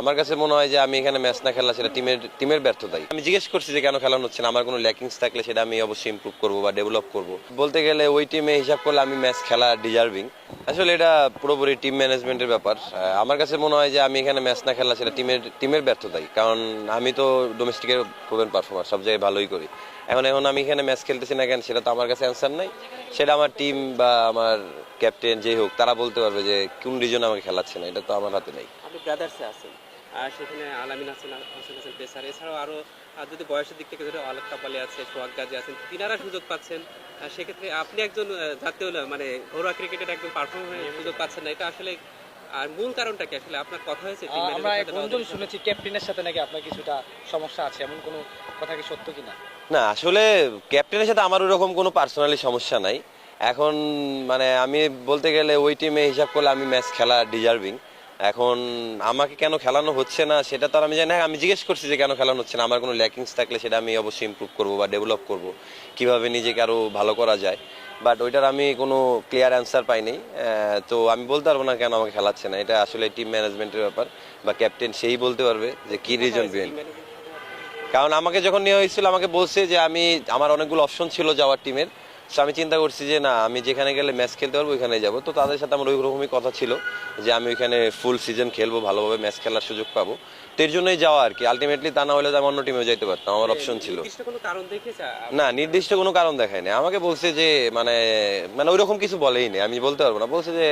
আমার কাছে মনে হয় যে আমি এখানে ম্যাচ না খেলা সেটা টিমের ব্যর্থতাই। আমি জিজ্ঞেস করছি যে কেন খেলানো হচ্ছে না, আমার কোনো ল্যাকিংস থাকলে সেটা আমি অবশ্যই ইমপ্রুভ করবো বা ডেভেলপ করব। বলতে গেলে ওই টিমে হিসাব করলে আমি ম্যাচ খেলা ডিজার্ভিং। আসলে এটা পুরোপুরি টিম ম্যানেজমেন্টের ব্যাপার। আমার কাছে মনে হয় যে আমি এখানে ম্যাচ না খেলা সেটা টিমের ব্যর্থতাই, কারণ আমি তো ডোমেস্টিকের প্রোভেন পারফরমার, সব জায়গায় ভালোই করি। এখন এখন আমি এখানে ম্যাচ খেলতেছি না কেন সেটা তো আমার কাছে অ্যান্সার নাই। সেটা আমার টিম বা আমার ক্যাপ্টেন যেই হোক তারা বলতে পারবে যে কোন রিজনে আমাকে খেলাচ্ছে না, এটা তো আমার হাতে নেই। আপনি ব্রাদার্সে আছেন, আর সেখানে আলামিন হাসান, হোসেন হাসান পেসার, এছাড়াও আরও যদি বয়সের দিক থেকে ধরে আলাপ কাপালি আছে, সোহাগ গাজী আছেন, তিনারা সুযোগ পাচ্ছেন। সেক্ষেত্রে আপনি একজন জাতীয় মানে ঘরোয়া ক্রিকেটের একজন পারফর্ম হয়ে সুযোগ পাচ্ছেন না, এটা আসলে আর মূল কারণটা কি? আসলে আপনার কথা হয়েছে আমরা গুঞ্জন শুনেছি ক্যাপ্টেনের সাথে নাকি আপনার কিছুটা সমস্যা আছে, এমন কোনো কথা কি সত্য কিনা? না, আসলে ক্যাপ্টেনের সাথে আমার ওরকম কোনো পার্সোনালি সমস্যা নাই। এখন মানে আমি বলতে গেলে ওই টিমে হিসাব করলে আমি ম্যাচ খেলা ডিজার্ভিং। এখন আমাকে কেন খেলানো হচ্ছে না সেটা তো আর আমি জানি না। আমি জিজ্ঞেস করছি যে কেন খেলানো হচ্ছে না, আমার কোনো ল্যাকিংস থাকলে সেটা আমি অবশ্যই ইমপ্রুভ করবো বা ডেভেলপ করব, কিভাবে নিজেকে আরো ভালো করা যায়। বাট ওইটার আমি কোনো ক্লিয়ার অ্যান্সার পাইনি। তো আমি বলতে পারবো না কেন আমাকে খেলাচ্ছে না, এটা আসলে টিম ম্যানেজমেন্টের ব্যাপার বা ক্যাপ্টেন সেই বলতে পারবে যে কি রিজন বিহাইন্ড। কারণ আমাকে যখন নেওয়া হয়েছিল আমাকে বলছে যে আমার অনেকগুলো অপশন ছিল যাওয়ার টিমের। তো আমি চিন্তা করছি যে না, আমি যেখানে গেলে ম্যাচ খেলতে পারবো ওইখানে যাবো। তো তাদের সাথে আমার ওই রকমই কথা ছিল যে আমি ওইখানে ফুল সিজন খেলবো, ভালোভাবে ম্যাচ খেলার সুযোগ পাবো। তো এর জন্যই যাওয়া আর কি। আলটিমেটলি তা না হলে তো আমি অন্য টিমেও যেতে পারতাম, আমার অপশন ছিল। না, নির্দিষ্ট কোনো কারণ দেখায়নি। আমাকে বলছে যে মানে মানে ওইরকম কিছু বলেই নেই, আমি বলতে পারবো না। বলছে যে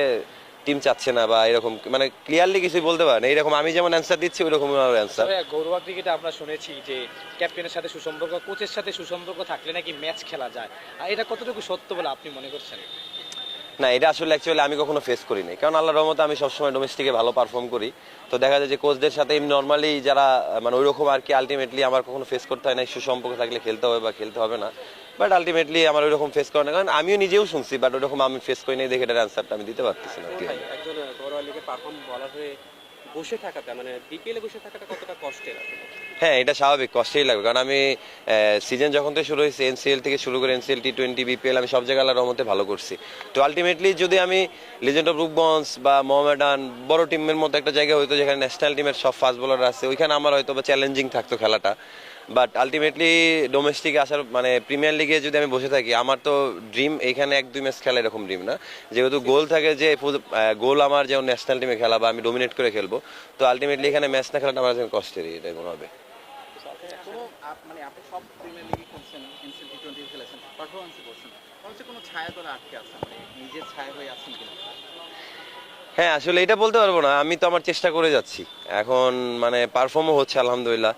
টিম চাচ্ছে না বা এরকম, মানে ক্লিয়ারলি কিছুই বলতে পারে না। এরকম আমি যেমন অ্যান্সার দিচ্ছি ওইরকম অ্যান্সার। ঘরোয়া ক্রিকেটে আমরা শুনেছি যে ক্যাপ্টেনের সাথে সুসম্পর্ক, কোচের সাথে সুসম্পর্ক থাকলে নাকি ম্যাচ খেলা যায়, আর এটা কতটুকু সত্য বলে আপনি মনে করছেন? না, এটা আসলে অ্যাকচুয়ালি আমি কখনো ফেস করি নাই, কারণ আল্লাহর রহমতে আমি সবসময় ডোমেস্টিকে ভালো পারফর্ম করি। তো দেখা যায় যে কোচদের সাথে এমনি নর্মালি যারা মানে ওইরকম আর কি, আলটিমেটলি আমার কখনো ফেস করতে হয় না। সুসম্পর্ক থাকলে খেলতে হবে বা খেলতে হবে না, বাট আলটিমেটলি আমার ওইরকম ফেস করে না, কারণ আমিও নিজেও শুনছি, বাট ওইরকম আমি ফেস করি নাই দেখে এটার অ্যান্সারটা আমি দিতে পারতেছি না। একজন ঘরোয়া লিগে পারফর্ম বলার হয়ে বসে থাকাটা, মানে বিপিএলে বসে থাকাটা কতটা কষ্টের আসলে? হ্যাঁ, এটা স্বাভাবিক, কষ্টেই লাগবে, কারণ আমি সিজন যখন থেকে শুরু হয়েছে, এনসিএল থেকে শুরু করে এনসিএল, টি20, বিপিএল, আমি সব জায়গায় আল্লাহর রহমতে ভালো করছি। তো আলটিমেটলি যদি আমি লিজেন্ড অফ রূপগঞ্জ বা মোহামেডান বড় টিমের মতো একটা জায়গা হইতো যেখানে ন্যাশনাল টিমের সব ফাস্ট বোলার আছে, ওইখানে আমার হয়তো বা চ্যালেঞ্জিং থাকতো খেলাটা। বাট আলটিমেটলি ডোমেস্টিকে আসার মানে প্রিমিয়ার লিগে যদি আমি বসে থাকি, আমার তো ড্রিম এইখানে 1-2 ম্যাচ খেলা, এরকম ড্রিম না। যেহেতু গোল থাকে যে গোল আমার যেমন ন্যাশনাল টিমে খেলা বা আমি ডোমিনেট করে খেলবো, তো আলটিমেটলি এখানে ম্যাচ না খেলাটা আমার কাছে কষ্টেরই, এটাই মনে হবে। মানে আপনি সব প্রিমিয়ার লিগে খেলছেন, এনসিএল টি20 খেলেছেন, পারফরমেন্সই করছেন, হচ্ছে কোনো ছায়া তলে আটকে আছেন, মানে নিজের ছায়া হয়ে আছেন কিনা? হ্যাঁ, আসলে এটা বলতে পারবো না। আমি তো আমার চেষ্টা করে যাচ্ছি এখন, মানে পারফর্মও হচ্ছে আলহামদুলিল্লাহ।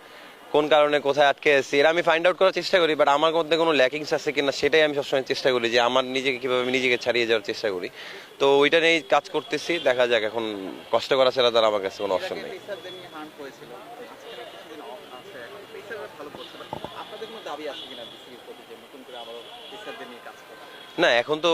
কোন কারণে কোথায় আটকে আছি এটা আমি ফাইন্ড আউট করার চেষ্টা করি, বাট আমার মধ্যে কোনো ল্যাকিংস আছে কিনা সেটাই আমি সবসময় চেষ্টা করি, যে আমার নিজেকে কিভাবে আমি নিজেকে ছাড়িয়ে যাওয়ার চেষ্টা করি। তো ওইটা নিয়েই কাজ করতেছি, দেখা যাক। এখন কষ্ট করা ছাড়া তার আমার কাছে কোনো অপশন নেই। পেসারদের নিয়ে হান্ট হয়েছিল, মাঝখানে কিছুদিন অফ আছে, এখন পেসাররা ভালো করছে, বাট আপনাদের কোনো দাবি আছে কিনা বিসিবির প্রতি যে নতুন করে আবারও পেসারদের নিয়ে কাজ করা? না, এখন তো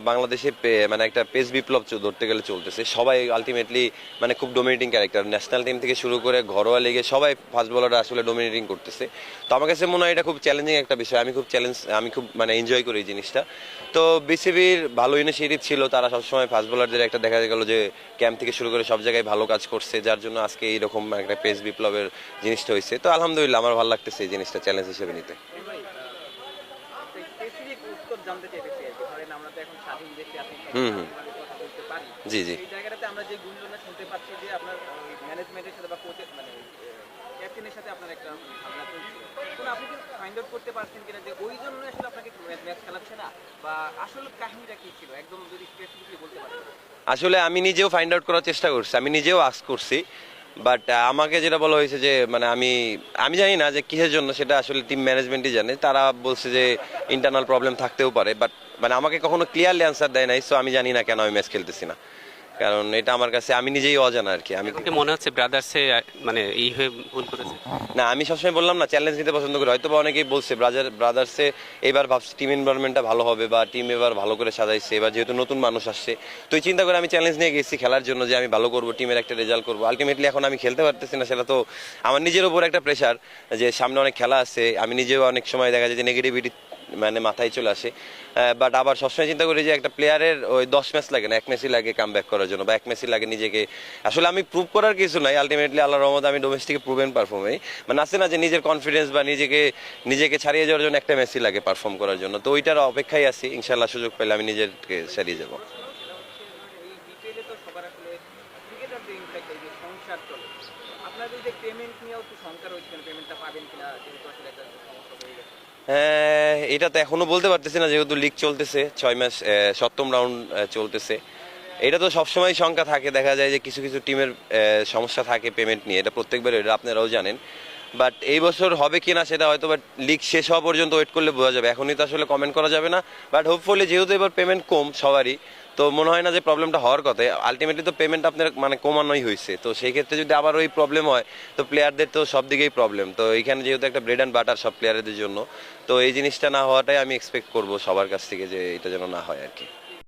বাংলাদেশে মানে একটা পেস বিপ্লব ধরতে গেলে চলতেছে। সবাই আলটিমেটলি মানে খুব ডোমিনেটিং ক্যারেক্টার, ন্যাশনাল টিম থেকে শুরু করে ঘরোয়া লিগে সবাই ফাস্ট বোলাররা আসলে ডোমিনেটিং করতেছে। তো আমার কাছে মনে হয় এটা খুব চ্যালেঞ্জিং একটা বিষয়। আমি খুব মানে এনজয় করি এই জিনিসটা। তো বিসিবির ভালো ইনিশিয়েটিভ ছিল, তারা সবসময় ফাস্ট বোলারদের একটা দেখা গেল যে ক্যাম্প থেকে শুরু করে সব জায়গায় ভালো কাজ করছে, যার জন্য আজকে এইরকম একটা পেস বিপ্লবের জিনিসটা হয়েছে। তো আলহামদুলিল্লাহ, আমার ভালো লাগতেছে এই জিনিসটা চ্যালেঞ্জ হিসেবে নিতে। স্পেসিফিক উত্তর জানতে চাইতেছি আর কি। ধরেন আমরা তো এখন স্বাধীন দেশে আছি, কথা বলতে পারি। জি, জি। এই জায়গাটাতে আমরা যে গুঞ্জনটা শুনতে পাচ্ছি যে আপনার ম্যানেজমেন্টের সাথে বা কোচের মানে ক্যাপ্টেনের সাথে আপনার একটা ঝামেলা চলছিল, এখন আপনি কি ফাইন্ড আউট করতে পারছেন কিনা যে ওই জন্য আসলে আপনাকে ম্যাচ খেলাচ্ছে না, বা আসলে কাহিনীটা কি ছিল, একদম যদি স্পেসিফিকলি বলতে পারেন? আসলে আমি নিজেও ফাইন্ড আউট করার চেষ্টা করছি, আমি নিজেও আস্ক করছি। বাট আমাকে যেটা বলা হয়েছে যে মানে আমি আমি জানি না যে কিসের জন্য, সেটা আসলে টিম ম্যানেজমেন্টই জানে। তারা বলছে যে ইন্টারনাল প্রবলেম থাকতেও পারে, বাট মানে আমাকে কখনো ক্লিয়ারলি অ্যান্সার দেয় নাই। সো আমি জানি না কেন আমি ম্যাচ খেলতেছি না, কারণ এটা আমার কাছে আমি নিজেই অজানা আর কি। আমি মনে হচ্ছে ব্রাদার্সে মানে এই হয়ে ভুল করেছে। না, আমি সবসময় বললাম না, চ্যালেঞ্জ নিতে পছন্দ করি। হয়তো বা অনেকেই বলছে ব্রাদার্সে এবার ভাবছি টিম এনভায়রনমেন্টটা ভালো হবে বা টিম এবার ভালো করে সাজাইছে, এবার যেহেতু নতুন মানুষ আসছে। তো এই চিন্তা করে আমি চ্যালেঞ্জ নিয়ে গেছি খেলার জন্য, যে আমি ভালো করবো, টিমের একটা রেজাল্ট করবো। আলটিমেটলি এখন আমি খেলতে পারতেছি না, সেটা তো আমার নিজের উপর একটা প্রেশার, যে সামনে অনেক খেলা আছে। আমি নিজেও অনেক সময় দেখা যায় যে নেগেটিভিটি মানে মাথায় চলে আসে। বাট আবার সবসময় চিন্তা করি যে একটা প্লেয়ারের ওই 10 ম্যাচ লাগে না, 1 ম্যাচই লাগে কাম ব্যাক করার জন্য, বা 1 ম্যাচই লাগে নিজেকে। আসলে আমি প্রুভ করার কিছু নাই, আলটিমেটলি আল্লাহর রহমতে আমি ডোমেস্টিকে প্রুভেন পারফর্মই, মানে আছে না যে নিজের কনফিডেন্স বা নিজেকে ছাড়িয়ে যাওয়ার জন্য একটা ম্যাচই লাগে পারফর্ম করার জন্য। তো ওইটার অপেক্ষায় আছি, ইনশাল্লাহ সুযোগ পেলে আমি নিজেকে ছাড়িয়ে যাবো। সেটা হচ্ছে এই বিপিএলে তো সবার আসলে ক্রিকেটার যে ইনফ্যাক্ট এই যে সংসার চলে, আপনাদের যে পেমেন্ট নিয়েও একটু সংসার হয়েছে, পেমেন্টটা পাবেন কিনা, যেহেতু আসলে একটা সমস্যা হয়ে গেছে। হ্যাঁ, এটা তো এখনো বলতে পারতেছি না, যেহেতু লিগ চলতেছে, 6 ম্যাচ 7ম রাউন্ড চলতেছে। এটা তো সবসময় শঙ্কা থাকে, দেখা যায় যে কিছু কিছু টিমের সমস্যা থাকে পেমেন্ট নিয়ে, এটা প্রত্যেকবার, এটা আপনারাও জানেন। বাট এই বছর হবে কিনা সেটা হয়তো, বাট লিগ শেষ হওয়া পর্যন্ত ওয়েট করলে বোঝা যাবে, এখনই তো আসলে কমেন্ট করা যাবে না। বাট হোপফুলি যেহেতু এবার পেমেন্ট কম সবারই, তো মনে হয় না যে প্রবলেমটা হওয়ার কথা। আলটিমেটলি তো পেমেন্ট আপনার মানে কমানোই হয়েছে, তো সেই ক্ষেত্রে যদি আবার ওই প্রবলেম হয়, তো প্লেয়ারদের তো সব দিকেই প্রবলেম। তো এইখানে যেহেতু একটা ব্রেড অ্যান্ড বাটার সব প্লেয়ারদের জন্য, তো এই জিনিসটা না হওয়াটাই আমি এক্সপেক্ট করবো সবার কাছ থেকে, যে এটা যেন না হয় আর কি।